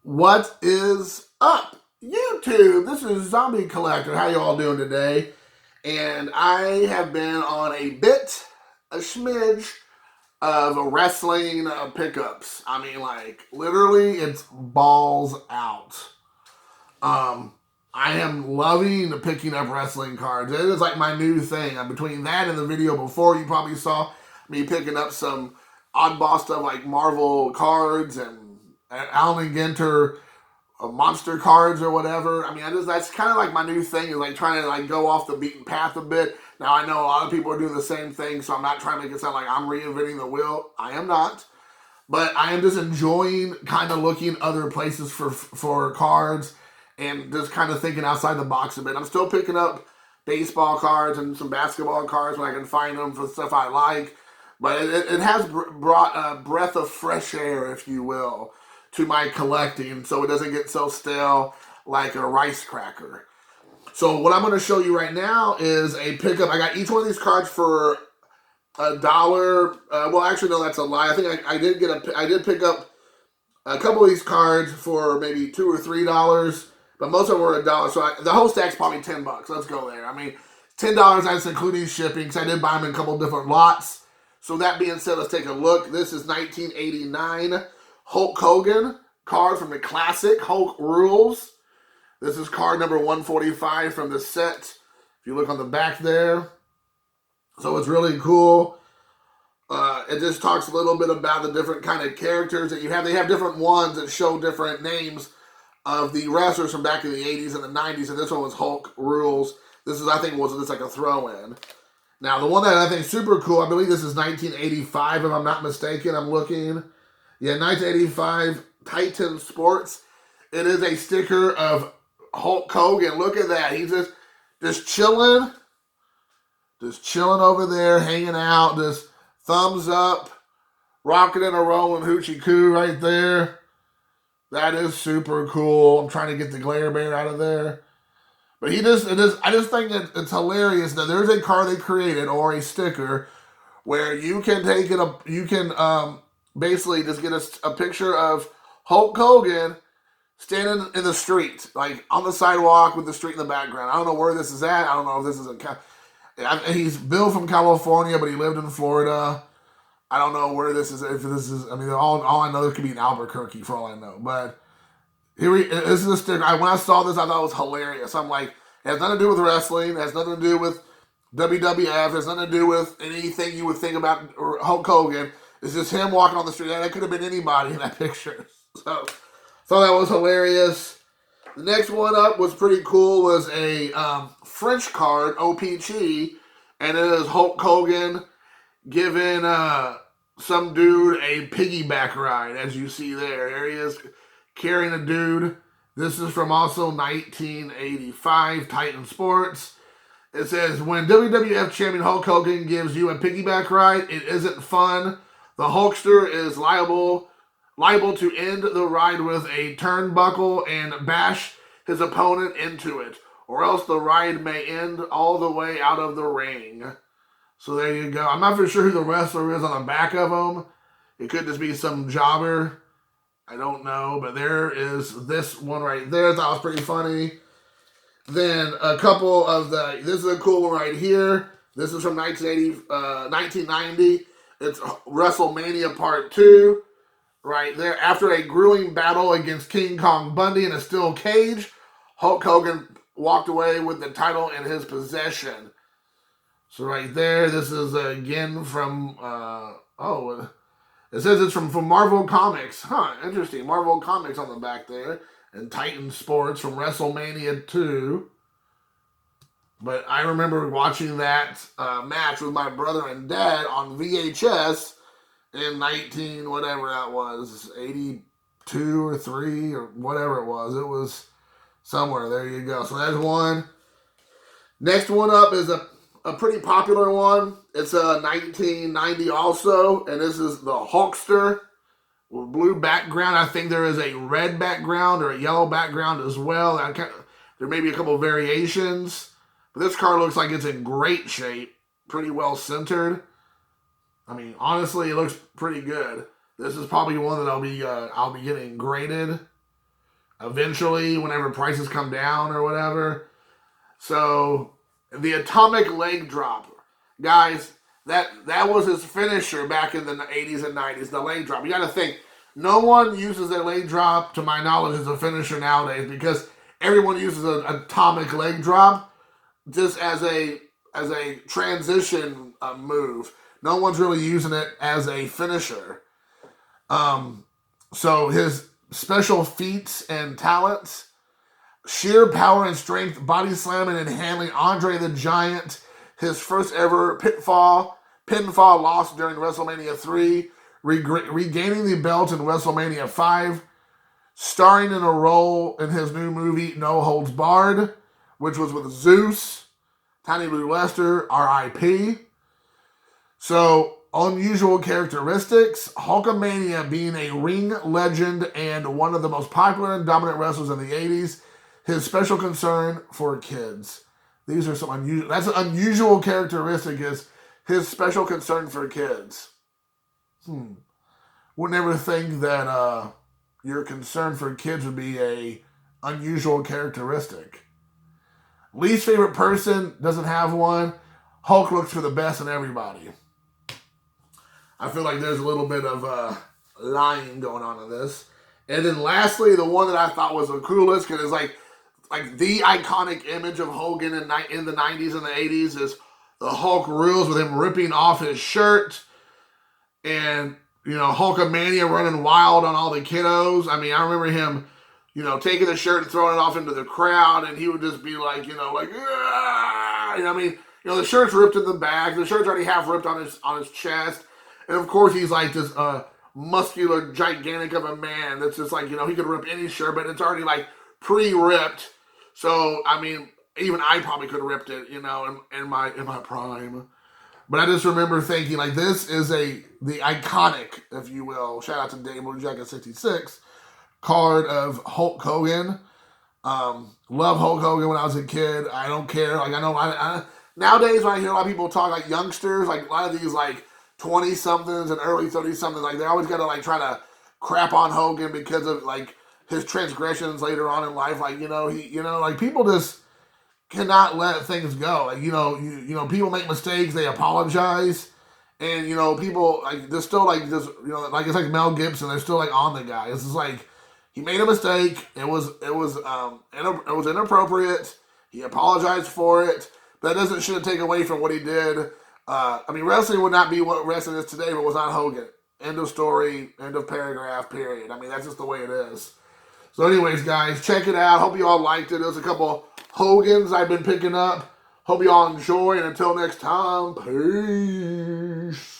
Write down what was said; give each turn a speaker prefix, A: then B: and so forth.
A: What is up, YouTube? This is Zombie Collector. How you all doing today? And I have been on a smidge of wrestling pickups. I mean, like literally, it's balls out. Um, I am loving picking up wrestling cards. It is like my new thing. Between that and the video before, you probably saw me picking up some oddball stuff like Marvel cards and Alan Ginter monster cards or whatever. I mean, that's kind of like my new thing is like trying to like go off the beaten path a bit. Now I know a lot of people are doing the same thing, so I'm not trying to make it sound like I'm reinventing the wheel. I am not, but I am just enjoying kind of looking other places for cards and just kind of thinking outside the box a bit. I'm still picking up baseball cards and some basketball cards when I can find them for stuff I like. But it has brought a breath of fresh air, if you will, to my collecting so it doesn't get so stale like a rice cracker. So what I'm going to show you right now is a pickup. I got each one of these cards for $1. Well, actually, no, that's a lie. I think I did pick up a couple of these cards for maybe $2 or $3, but most of them were $1. So the whole stack's probably $10. Let's go there. I mean, $10. That's including shipping because I did buy them in a couple different lots. So that being said, let's take a look. This is 1989 Hulk Hogan card from the classic Hulk Rules. This is card number 145 from the set. If you look on the back there. So it's really cool. It just talks a little bit about the different kind of characters that you have. They have different ones that show different names of the wrestlers from back in the 80s and the 90s. And this one was Hulk Rules. This is, I think, was just like a throw-in. Now, the one that I think is super cool, I believe this is 1985, if I'm not mistaken. I'm looking. Yeah, 1985 Titan Sports. It is a sticker of Hulk Hogan. Look at that. He's just chilling. Just chilling over there, hanging out. Just thumbs up. Rocking and a rolling hoochie coo right there. That is super cool. I'm trying to get the glare bear out of there. But I just think that it's hilarious that there's a card they created or a sticker where you can take it up, you can basically just get a picture of Hulk Hogan standing in the street, like on the sidewalk with the street in the background. I don't know where this is at. I don't know if this is he's Bill from California, but he lived in Florida. I don't know where this is. If this is, I mean, all I know, it could be in Albuquerque for all I know. But this is a sticker. When I saw this, I thought it was hilarious. I'm like, it has nothing to do with wrestling. It has nothing to do with WWF. It has nothing to do with anything you would think about Hulk Hogan. It's just him walking on the street. That could have been anybody in that picture. So, thought that was hilarious. The next one up was pretty cool. Was a French card, OPG, and it is Hulk Hogan giving some dude a piggyback ride, as you see there. There he is carrying a dude. This is from also 1985 Titan Sports. It says, when WWF Champion Hulk Hogan gives you a piggyback ride, it isn't fun. The Hulkster is liable to end the ride with a turnbuckle and bash his opponent into it, or else the ride may end all the way out of the ring. So there you go. I'm not for sure who the wrestler is on the back of him. It could just be some jobber. I don't know, but there is this one right there. That was pretty funny. Then a couple of this is a cool one right here. This is from 1990. It's WrestleMania Part 2. Right there. After a grueling battle against King Kong Bundy in a steel cage, Hulk Hogan walked away with the title in his possession. So right there, this is again from, it says it's from Marvel Comics. Huh, interesting. Marvel Comics on the back there. And Titan Sports from WrestleMania 2. But I remember watching that match with my brother and dad on VHS in 19, whatever that was, 82 or 3 or whatever it was. It was somewhere. There you go. So there's one. Next one up is a pretty popular one. It's a 1990 also, and this is the Hulkster with blue background. I think there is a red background or a yellow background as well. There may be a couple of variations, but this card looks like it's in great shape, pretty well centered. I mean, honestly, it looks pretty good. This is probably one that I'll be getting graded. eventually whenever prices come down or whatever. So the atomic leg drop, guys, that was his finisher back in the 80s and 90s, the leg drop. You got to think, no one uses their leg drop, to my knowledge, as a finisher nowadays because everyone uses an atomic leg drop just as a transition move. No one's really using it as a finisher. So his special feats and talents: sheer power and strength, body slamming and handling Andre the Giant. His first ever pinfall loss during WrestleMania 3, regaining the belt in WrestleMania 5, starring in a role in his new movie No Holds Barred, which was with Zeus, Tiny Blue Lester, R.I.P. So, unusual characteristics: Hulkamania being a ring legend and one of the most popular and dominant wrestlers in the 80s. His special concern for kids. These are some unusual. That's an unusual characteristic, is his special concern for kids. Would never think that your concern for kids would be a unusual characteristic. Least favorite person, doesn't have one. Hulk looks for the best in everybody. I feel like there's a little bit of lying going on in this. And then lastly, the one that I thought was the coolest, because it's like the iconic image of Hogan in the 90s and the 80s is the Hulk reels with him ripping off his shirt and, Hulkamania running wild on all the kiddos. I mean, I remember him, taking the shirt and throwing it off into the crowd, and he would just be like, the shirt's ripped in the back. The shirt's already half ripped on his chest. And of course, he's like this muscular, gigantic of a man that's just like, he could rip any shirt, but it's already like pre-ripped. So, I mean, even I probably could have ripped it, in my prime. But I just remember thinking, like, this is the iconic, if you will, shout out to Dave Blue Jacket 66, card of Hulk Hogan. Love Hulk Hogan when I was a kid. I don't care. Like, I know, nowadays when I hear a lot of people talk, like youngsters, like a lot of these, like, 20-somethings and early 30-somethings, like, they always got to, like, try to crap on Hogan because of, like, his transgressions later on in life. Like, like, people just cannot let things go. Like, people make mistakes, they apologize, and, people, like, they're still, like, just, like, it's like Mel Gibson, they're still, like, on the guy. It's just like, he made a mistake, it was inappropriate, he apologized for it, but that shouldn't take away from what he did. Wrestling would not be what wrestling is today if it was not Hogan. End of story, end of paragraph, period. I mean, that's just the way it is. So anyways, guys, check it out. Hope you all liked it. There's a couple Hogans I've been picking up. Hope you all enjoy, and until next time, peace.